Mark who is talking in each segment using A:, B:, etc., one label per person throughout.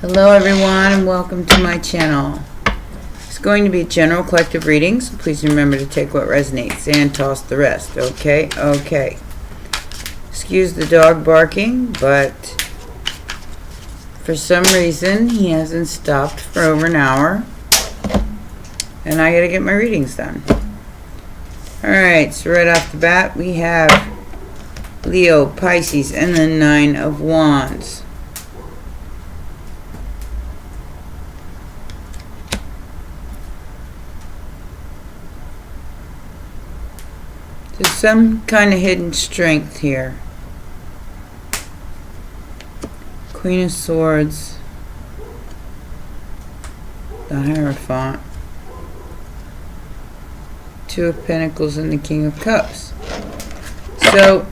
A: Hello everyone and welcome to my channel. It's going to be a general collective reading, so please remember to take what resonates and toss the rest. Okay. Excuse the dog barking, but for some reason he hasn't stopped for over an hour and I gotta get my readings done. Alright, so right off the bat we have Leo, Pisces, and the Nine of Wands. There's some kind of hidden strength here. Queen of Swords, the Hierophant, Two of Pentacles, and the King of Cups. So,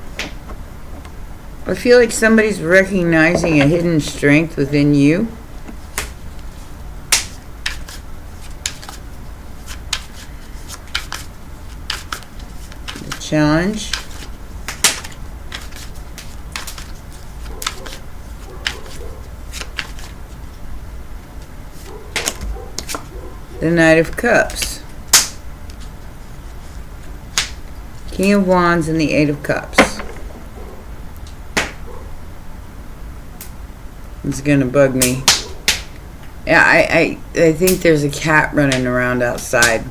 A: I feel like somebody's recognizing a hidden strength within you. Challenge. The Knight of Cups. King of Wands and the Eight of Cups. It's gonna bug me. Yeah, I think there's a cat running around outside.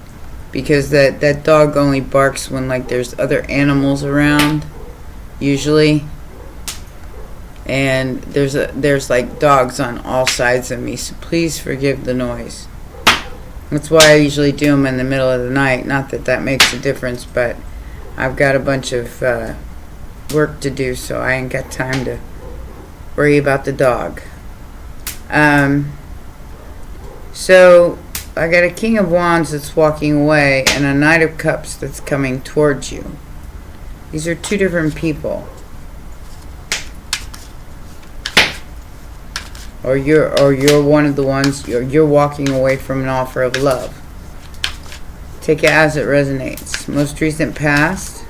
A: Because that dog only barks when like there's other animals around, usually. And there's like dogs on all sides of me, so please forgive the noise. That's why I usually do them in the middle of the night. Not that that makes a difference, but I've got a bunch of work to do, so I ain't got time to worry about the dog. So I got a King of Wands that's walking away and a Knight of Cups that's coming towards you. These are two different people. Or you're one of the ones, you're walking away from an offer of love. Take it as it resonates. Most recent past.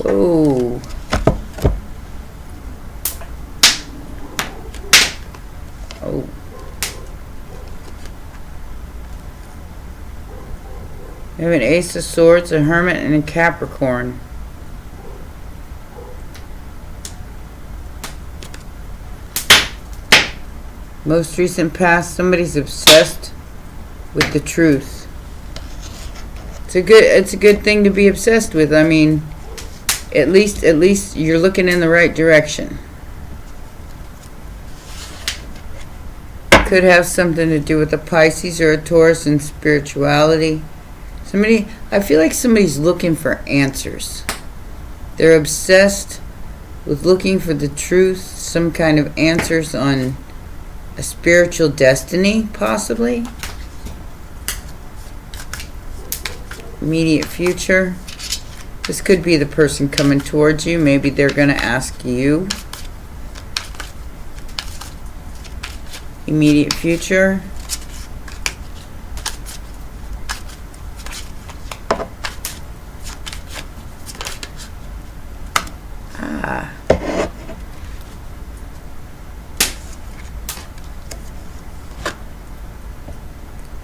A: Whoa. Oh. We have an Ace of Swords, a Hermit, and a Capricorn. Most recent past, somebody's obsessed with the truth. It's a good thing to be obsessed with. I mean, at least you're looking in the right direction. Could have something to do with a Pisces or a Taurus and spirituality. I feel like somebody's looking for answers. They're obsessed with looking for the truth, some kind of answers on a spiritual destiny, possibly. Immediate future. This could be the person coming towards you. Maybe they're going to ask you. Immediate future.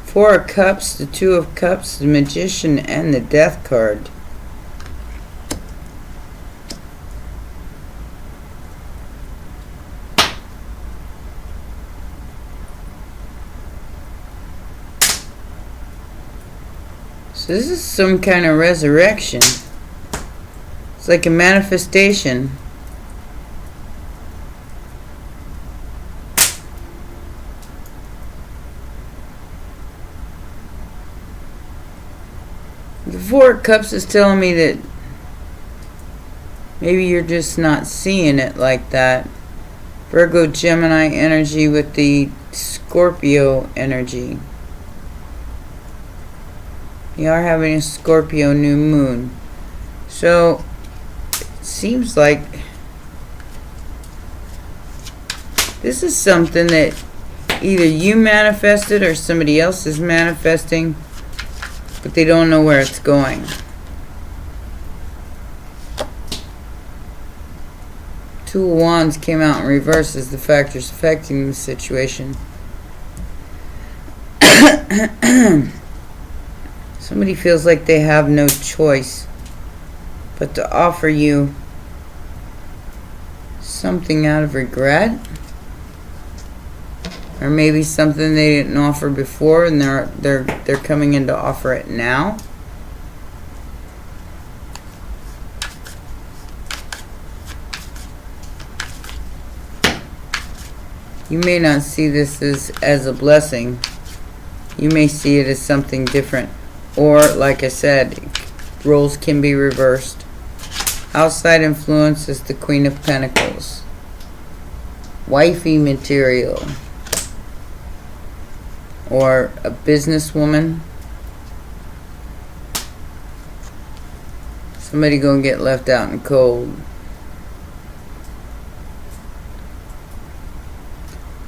A: Four of Cups, the Two of Cups, the Magician, and the Death card. So this is some kind of resurrection. It's like a manifestation. The Four of Cups is telling me that maybe you're just not seeing it like that. Virgo, Gemini energy with the Scorpio energy. You are having a Scorpio new moon. So, it seems like this is something that either you manifested or somebody else is manifesting, but they don't know where it's going. Two of Wands came out in reverse as the factors affecting the situation. Somebody feels like they have no choice but to offer you something out of regret, or maybe something they didn't offer before and they're coming in to offer it now. You may not see this as a blessing. You may see it as something different. Or, like I said, roles can be reversed. Outside influence is the Queen of Pentacles. Wifey material. Or a businesswoman. Somebody gonna get left out in the cold.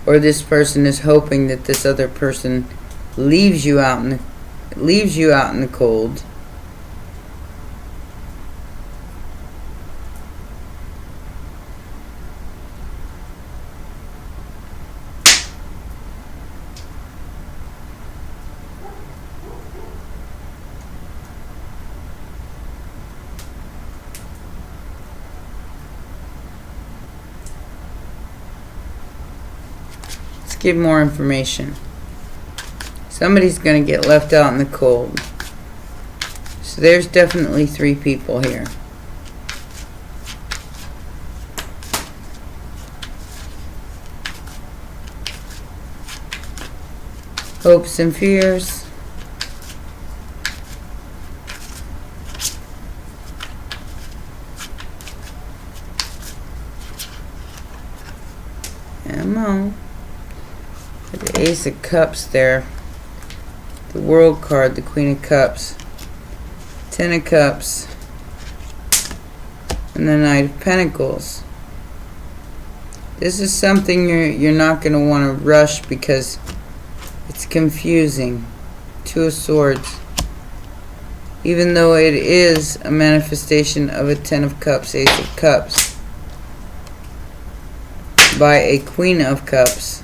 A: Or this person is hoping that this other person leaves you out in the cold. Let's get more information. Somebody's going to get left out in the cold. So there's definitely 3 people here. Hopes and fears. Ammo. The Ace of Cups there. The World card, the Queen of Cups, 10 of Cups, and the Knight of Pentacles. This is something you're not going to want to rush because it's confusing. 2 of Swords. Even though it is a manifestation of a 10 of Cups, Ace of Cups, by a Queen of Cups.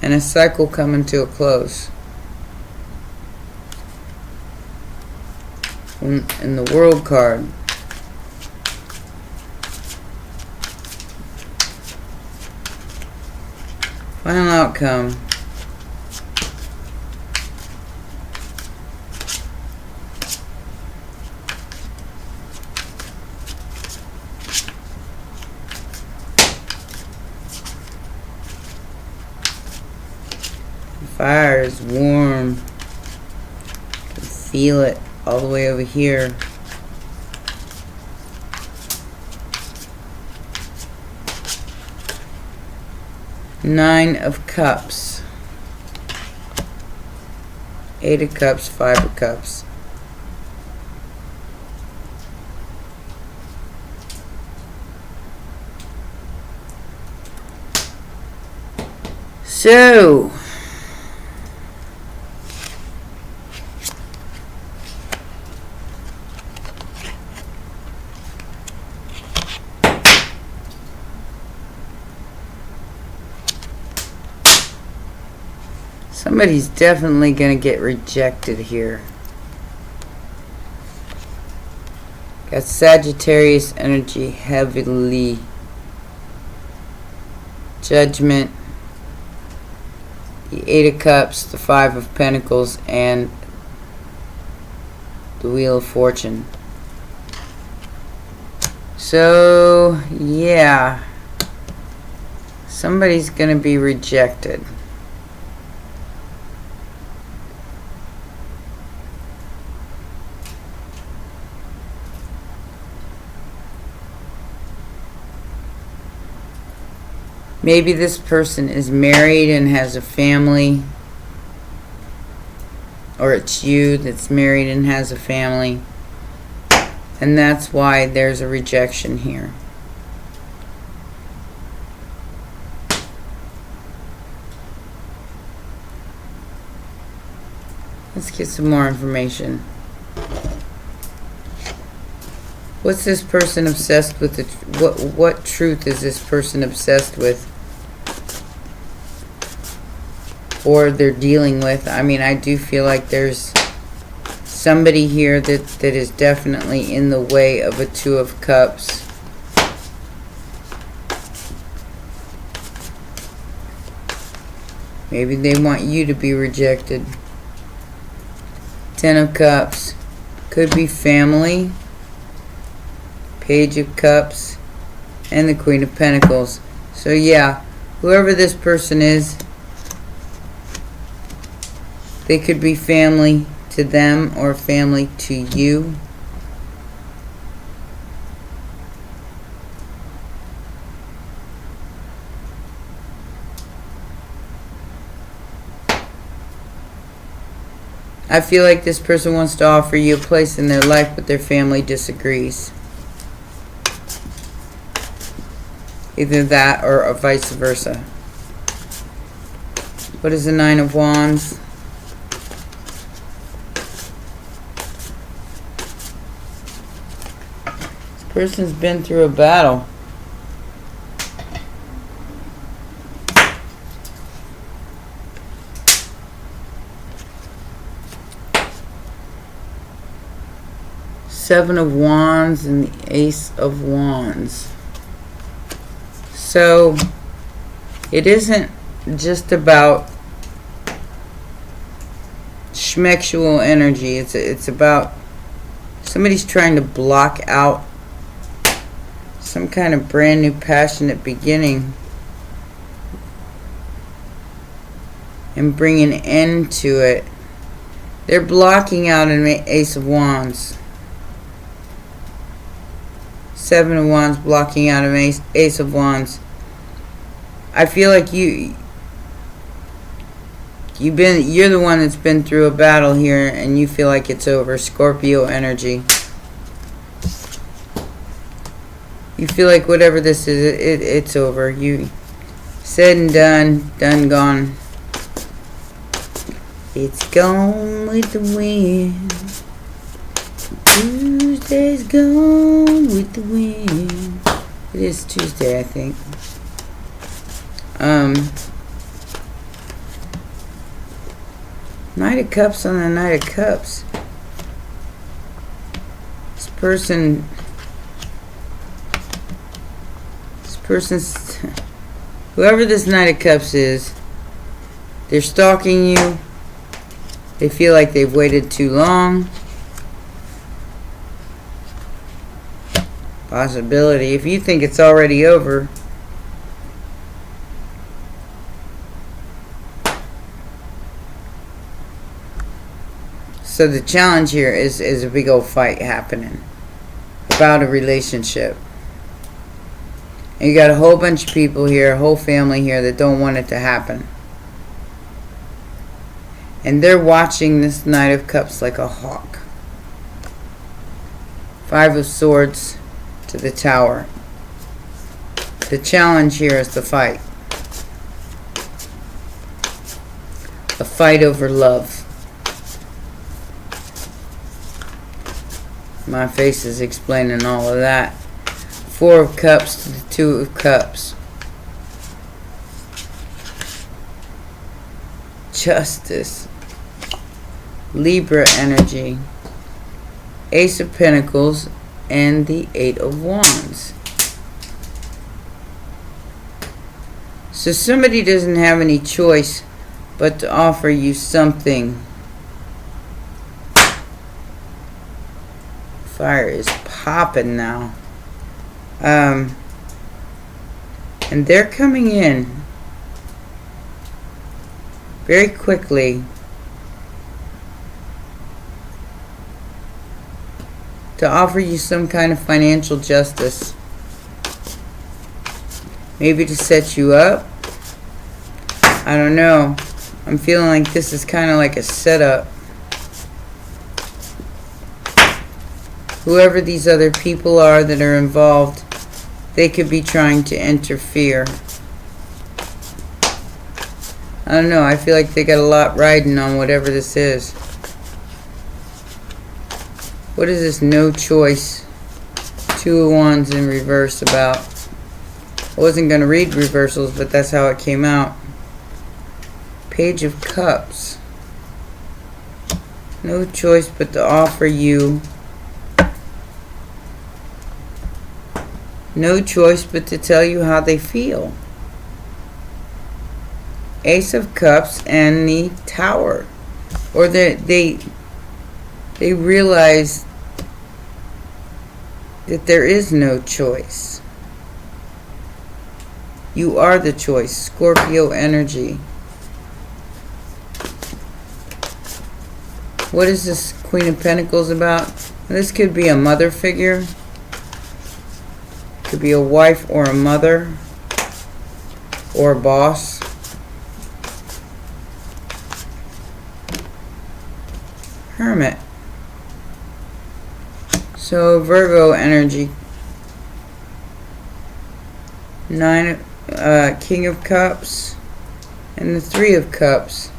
A: And a cycle coming to a close. In the World card. Final outcome. Fire is warm. I can feel it all the way over here. Nine of Cups. 8 of Cups, 5 of Cups. So somebody's definitely going to get rejected here. Got Sagittarius energy heavily. Judgment. The 8 of Cups, the 5 of Pentacles, and the Wheel of Fortune. So, yeah. Somebody's going to be rejected. Maybe this person is married and has a family. Or it's you that's married and has a family. And that's why there's a rejection here. Let's get some more information. What's this person obsessed with? What truth is this person obsessed with? Or they're dealing with? I mean, I do feel like there's somebody here that is definitely in the way of a Two of Cups. Maybe they want you to be rejected. Ten of Cups. Could be family. Page of Cups. And the Queen of Pentacles. So yeah, whoever this person is, they could be family to them or family to you. I feel like this person wants to offer you a place in their life, but their family disagrees. Either that or vice versa. What is the Nine of Wands? This person's been through a battle. Seven of Wands and the Ace of Wands. So it isn't just about schmexual energy. It's about somebody's trying to block out some kind of brand new passionate beginning and bring an end to it. They're blocking out an Ace of Wands. Seven of Wands blocking out an Ace of Wands. I feel like you're the one that's been through a battle here, and you feel like it's over. Scorpio energy. You feel like whatever this is, it's over. You said and done, gone. It's gone with the wind. Tuesday's gone with the wind. It is Tuesday, I think. Knight of Cups on the Knight of Cups. This person's, whoever this Knight of Cups is, they're stalking you. They feel like they've waited too long. Possibility. If you think it's already over, so the challenge here is a big old fight happening about a relationship. And you got a whole bunch of people here, a whole family here that don't want it to happen. And they're watching this Knight of Cups like a hawk. Five of Swords to the Tower. The challenge here is the fight. A fight over love. My face is explaining all of that. Four of Cups to the Two of Cups. Justice. Libra energy. Ace of Pentacles and the Eight of Wands. So somebody doesn't have any choice but to offer you something. Fire is popping now. And they're coming in very quickly to offer you some kind of financial justice. Maybe to set you up. I don't know. I'm feeling like this is kind of like a setup. Whoever these other people are that are involved, they could be trying to interfere. I don't know. I feel like they got a lot riding on whatever this is. What is this no choice? Two of Wands in reverse about. I wasn't going to read reversals, but that's how it came out. Page of Cups. No choice but to offer you. No choice but to tell you how they feel. Ace of Cups and the Tower. Or they realize that there is no choice. You are the choice. Scorpio energy. What is this Queen of Pentacles about? This could be a mother figure. Could be a wife or a mother. Or a boss. Hermit. So Virgo energy. King of Cups and the Three of Cups.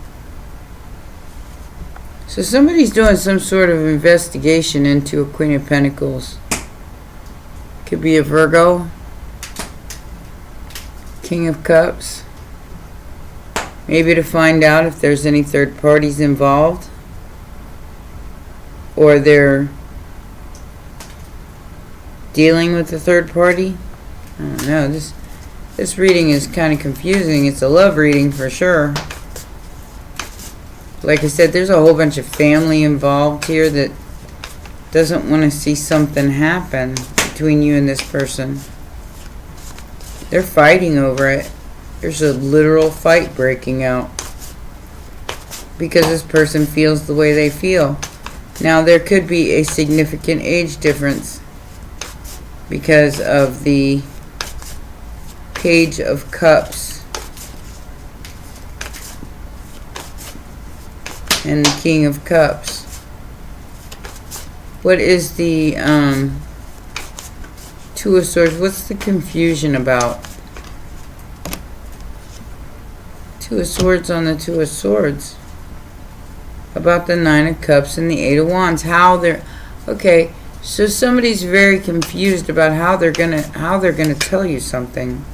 A: So somebody's doing some sort of investigation into a Queen of Pentacles. Could be a Virgo. King of Cups. Maybe to find out if there's any third parties involved. Or they're dealing with a third party. I don't know. This reading is kind of confusing. It's a love reading for sure. Like I said, there's a whole bunch of family involved here that doesn't want to see something happen between you and this person. They're fighting over it. There's a literal fight breaking out. Because this person feels the way they feel. Now, there could be a significant age difference because of the Page of Cups and the King of Cups. What is the Two of Swords? What's the confusion about? Two of Swords on the Two of Swords. About the Nine of Cups and the Eight of Wands. How they're okay. So somebody's very confused about how they're gonna tell you something.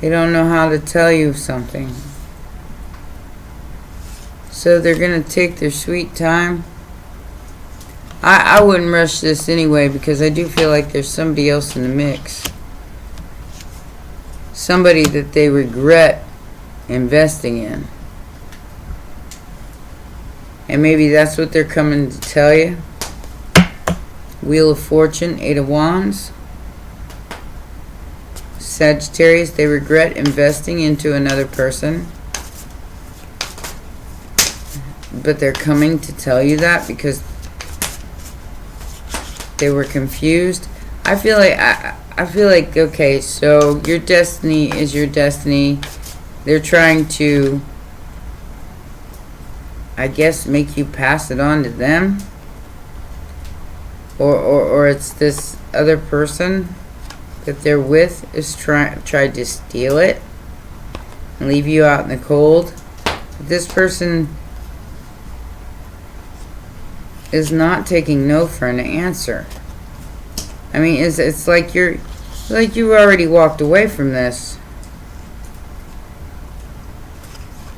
A: They don't know how to tell you something. So they're gonna take their sweet time. I wouldn't rush this anyway because I do feel like there's somebody else in the mix. Somebody that they regret investing in. And maybe that's what they're coming to tell you. Wheel of Fortune, Eight of Wands. Sagittarius, they regret investing into another person. But they're coming to tell you that because they were confused. I feel like okay, so your destiny is your destiny. They're trying to, I guess, make you pass it on to them. Or it's this other person that they're with is tried to steal it and leave you out in the cold. This person is not taking no for an answer. I mean, it's like you already walked away from this.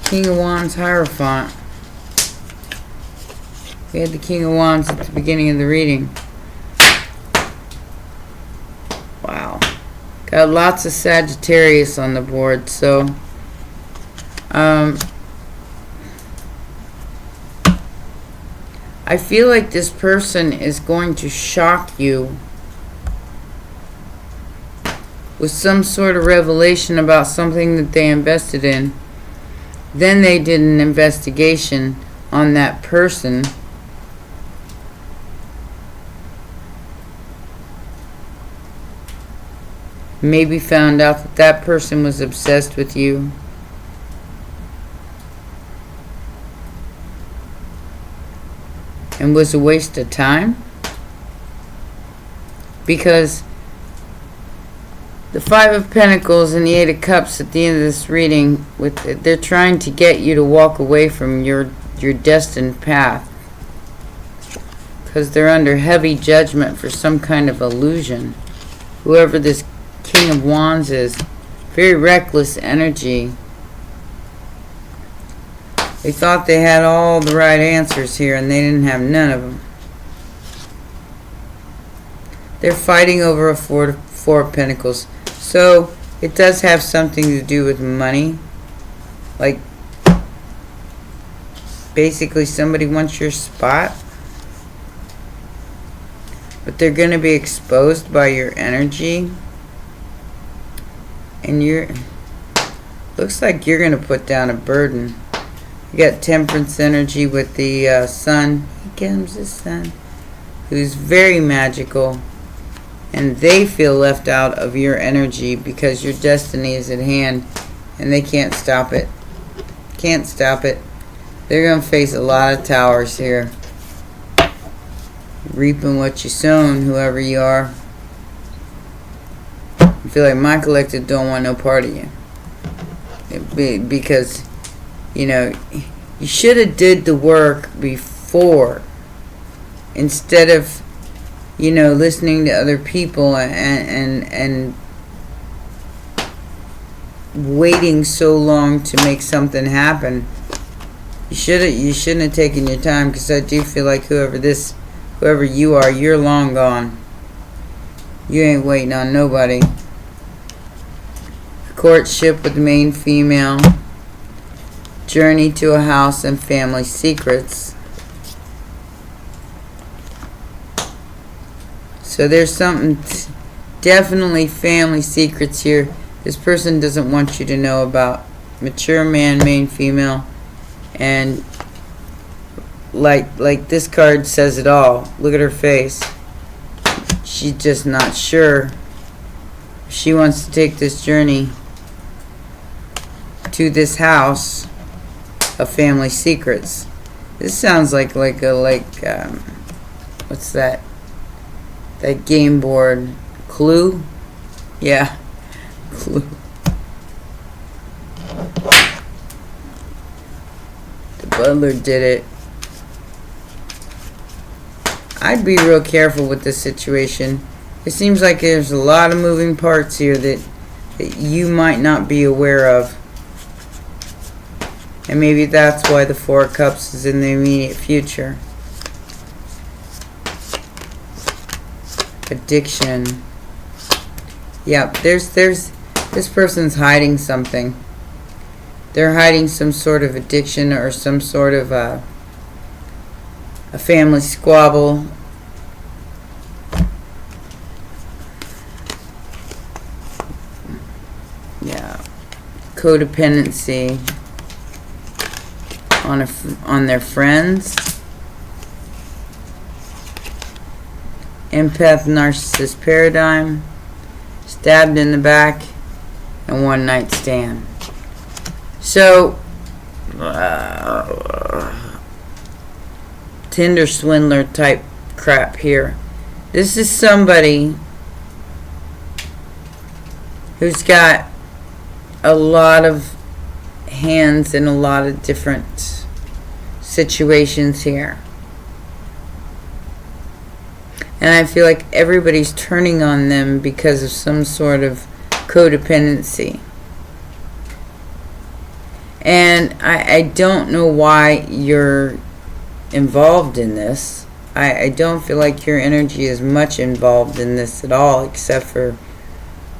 A: King of Wands, Hierophant. We had the King of Wands at the beginning of the reading. Wow. Got lots of Sagittarius on the board, so I feel like this person is going to shock you with some sort of revelation about something that they invested in. Then they did an investigation on that person. Maybe found out that that person was obsessed with you. And was a waste of time. Because The Five of Pentacles and the Eight of Cups at the end of this reading, they're trying to get you to walk away from your destined path. Because they're under heavy judgment for some kind of illusion. Whoever this King of Wands is, very reckless energy. They thought they had all the right answers here and they didn't have none of them. They're fighting over a Four of Pentacles. So, it does have something to do with money. Like, basically somebody wants your spot. But they're going to be exposed by your energy. And looks like you're going to put down a burden. You got Temperance energy with the sun. He comes the sun. Who's very magical. And they feel left out of your energy because your destiny is at hand. And they can't stop it. Can't stop it. They're going to face a lot of towers here. Reaping what you sown, whoever you are. I feel like my collective don't want no part of you. Because, you know, you should have did the work before. Instead of, you know, listening to other people and waiting so long to make something happen. You shouldn't have taken your time, because I do feel like whoever you are, you're long gone. You ain't waiting on nobody. Courtship with the main female. Journey to a house and family secrets. So there's something, definitely family secrets here. This person doesn't want you to know about. Mature man, main female. And like this card says it all. Look at her face. She's just not sure. She wants to take this journey to this house of family secrets. This sounds like what's that? That game board, Clue? Yeah, Clue. The butler did it. I'd be real careful with this situation. It seems like there's a lot of moving parts here that you might not be aware of. And maybe that's why the Four of Cups is in the immediate future. Addiction. Yep, this person's hiding something. They're hiding some sort of addiction or some sort of a family squabble. Yeah, codependency on their friends. Empath narcissist paradigm. Stabbed in the back. And one night stand. So Tinder swindler type crap here. This is somebody who's got a lot of hands in a lot of different situations here. And I feel like everybody's turning on them because of some sort of codependency. And I don't know why you're involved in this. I don't feel like your energy is much involved in this at all, except for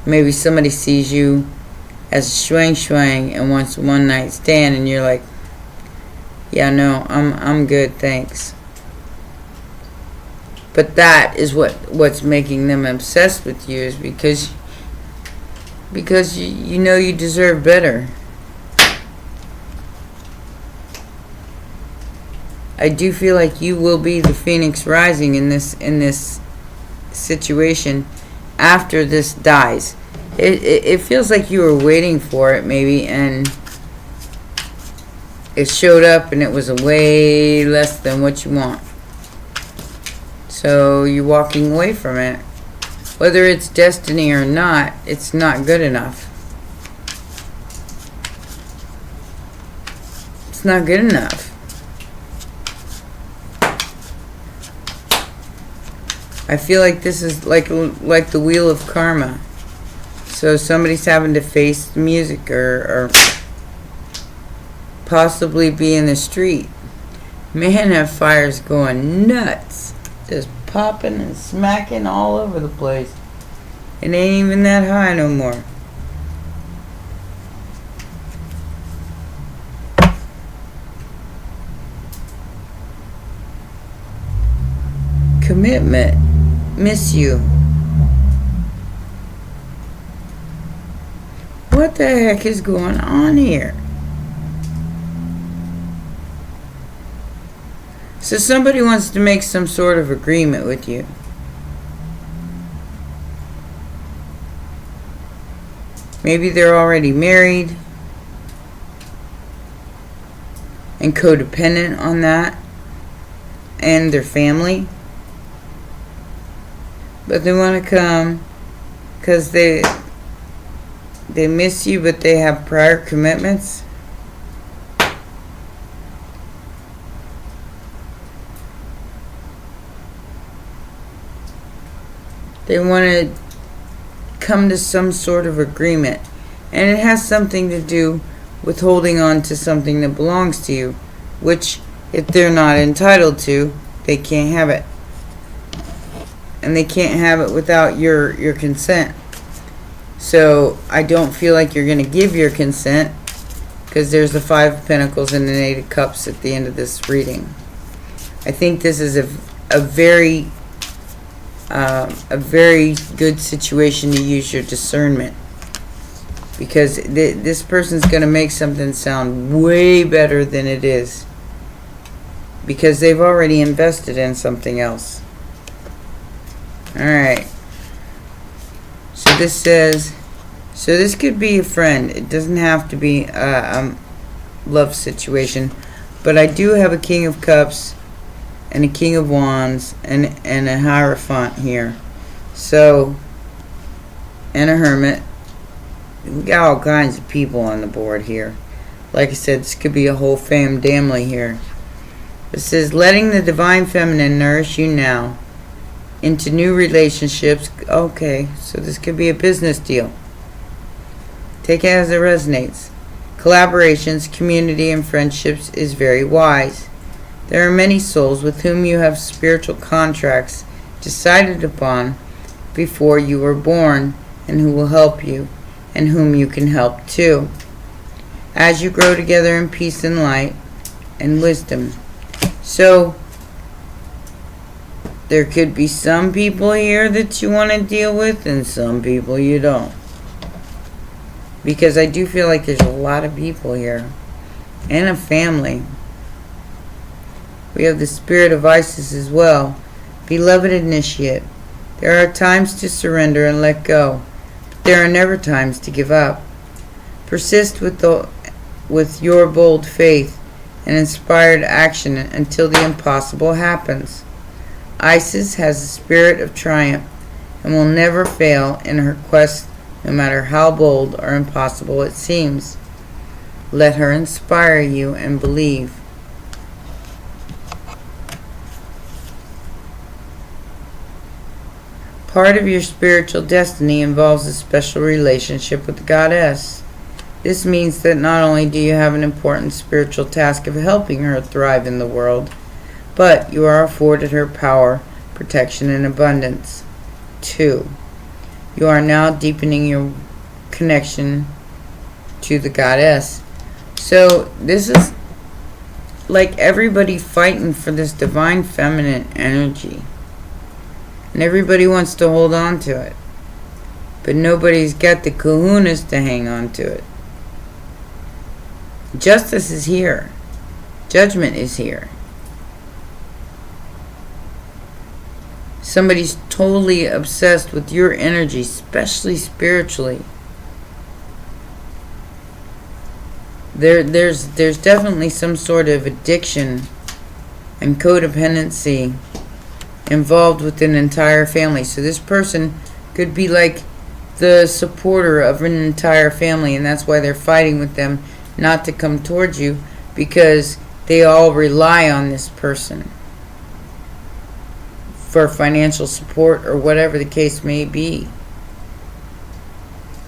A: maybe somebody sees you as a swang and wants a one night stand, and you're like, yeah, no, I'm good, thanks. But that is what's making them obsessed with you, is because you know you deserve better. I do feel like you will be the phoenix rising in this situation after this dies. It feels like you were waiting for it maybe, and it showed up and it was way less than what you want. So you're walking away from it. Whether it's destiny or not, it's not good enough. It's not good enough. I feel like this is like the wheel of karma. So somebody's having to face the music or possibly be in the street. Man, that fire's going nuts. Just popping and smacking all over the place. It ain't even that high no more. Commitment. Miss you. What the heck is going on here? So somebody wants to make some sort of agreement with you. Maybe they're already married and codependent on that and their family. But they want to come because they miss you, but they have prior commitments. They want to come to some sort of agreement. And it has something to do with holding on to something that belongs to you, which if they're not entitled to, they can't have it. And they can't have it without your consent. So I don't feel like you're going to give your consent, because there's the Five of Pentacles and the Eight of Cups at the end of this reading. I think this is a very good situation to use your discernment, because this person's going to make something sound way better than it is, because they've already invested in something else. Alright. So this says, so this could be a friend. It doesn't have to be a love situation. But I do have a King of Cups and a King of Wands and a Hierophant here. So, and a Hermit. We got all kinds of people on the board here. Like I said, this could be a whole family here. It says, letting the Divine Feminine nourish you now into new relationships. Okay, so this could be a business deal. Take it as it resonates. Collaborations, community, and friendships is very wise. There are many souls with whom you have spiritual contracts decided upon before you were born, and who will help you, and whom you can help too, as you grow together in peace and light and wisdom. So there could be some people here that you want to deal with and some people you don't. Because I do feel like there's a lot of people here. And a family. We have the Spirit of Isis as well. Beloved Initiate, there are times to surrender and let go. But there are never times to give up. Persist with your bold faith and inspired action until the impossible happens. Isis has a spirit of triumph and will never fail in her quest, no matter how bold or impossible it seems. Let her inspire you and believe. Part of your spiritual destiny involves a special relationship with the Goddess. This means that not only do you have an important spiritual task of helping her thrive in the world, but you are afforded her power, protection, and abundance. 2. You are now deepening your connection to the Goddess. So this is like everybody fighting for this divine feminine energy. And everybody wants to hold on to it. But nobody's got the kahunas to hang on to it. Justice is here. Judgment is here. Somebody's totally obsessed with your energy, especially spiritually. There's definitely some sort of addiction and codependency involved with an entire family. So this person could be like the supporter of an entire family, and that's why they're fighting with them not to come towards you, because they all rely on this person for financial support or whatever the case may be.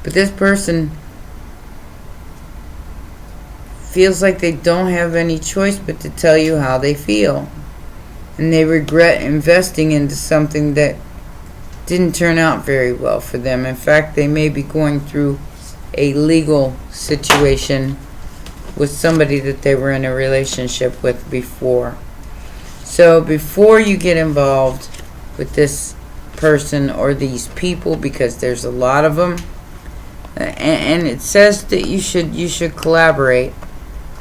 A: But this person feels like they don't have any choice but to tell you how they feel. And they regret investing into something that didn't turn out very well for them. In fact, they may be going through a legal situation with somebody that they were in a relationship with before. So before you get involved with this person or these people, because there's a lot of them, and it says that you should collaborate,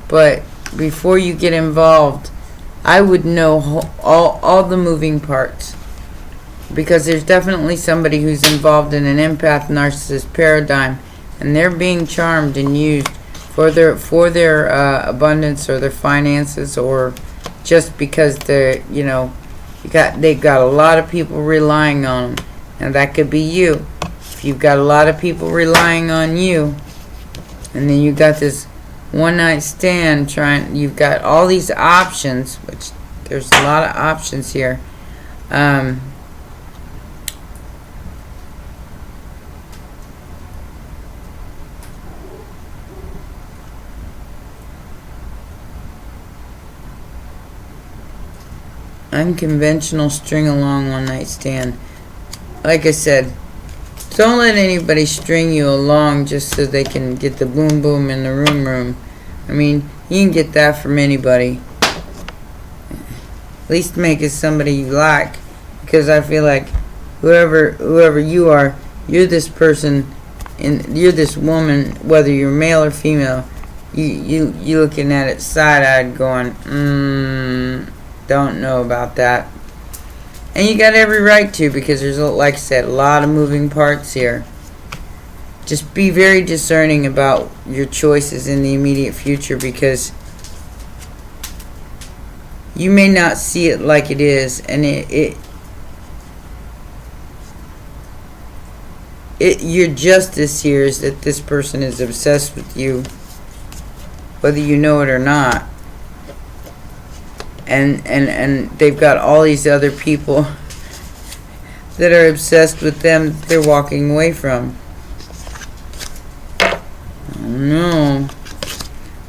A: but before you get involved, I would know all the moving parts, because there's definitely somebody who's involved in an empath narcissist paradigm, and they're being charmed and used for their abundance or their finances, or just because they're, they've got a lot of people relying on them, and that could be you. If you've got a lot of people relying on you, and then you got this one night stand you've got all these options, which there's a lot of options here. Unconventional string along one night stand. Like I said, don't let anybody string you along just so they can get the boom boom in the room. I mean, you can get that from anybody. At least make it somebody you like, because I feel like whoever you are, you're this person, and you're this woman, whether you're male or female. You looking at it side-eyed, going, don't know about that. And you got every right to, because there's, like I said, a lot of moving parts here. Just be very discerning about your choices in the immediate future, because you may not see it like it is, and your justice here is that this person is obsessed with you, whether you know it or not. And they've got all these other people that are obsessed with them that they're walking away from. Oh no.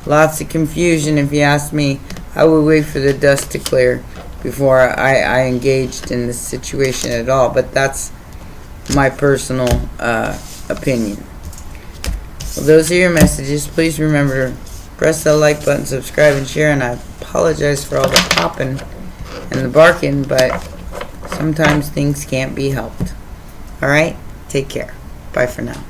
A: Lots of confusion, if you ask me. I would wait for the dust to clear before I engaged in this situation at all. But that's my personal opinion. Well, those are your messages. Please remember to press the like button, subscribe, and share. And I apologize for all the popping and the barking, but sometimes things can't be helped. Alright? Take care. Bye for now.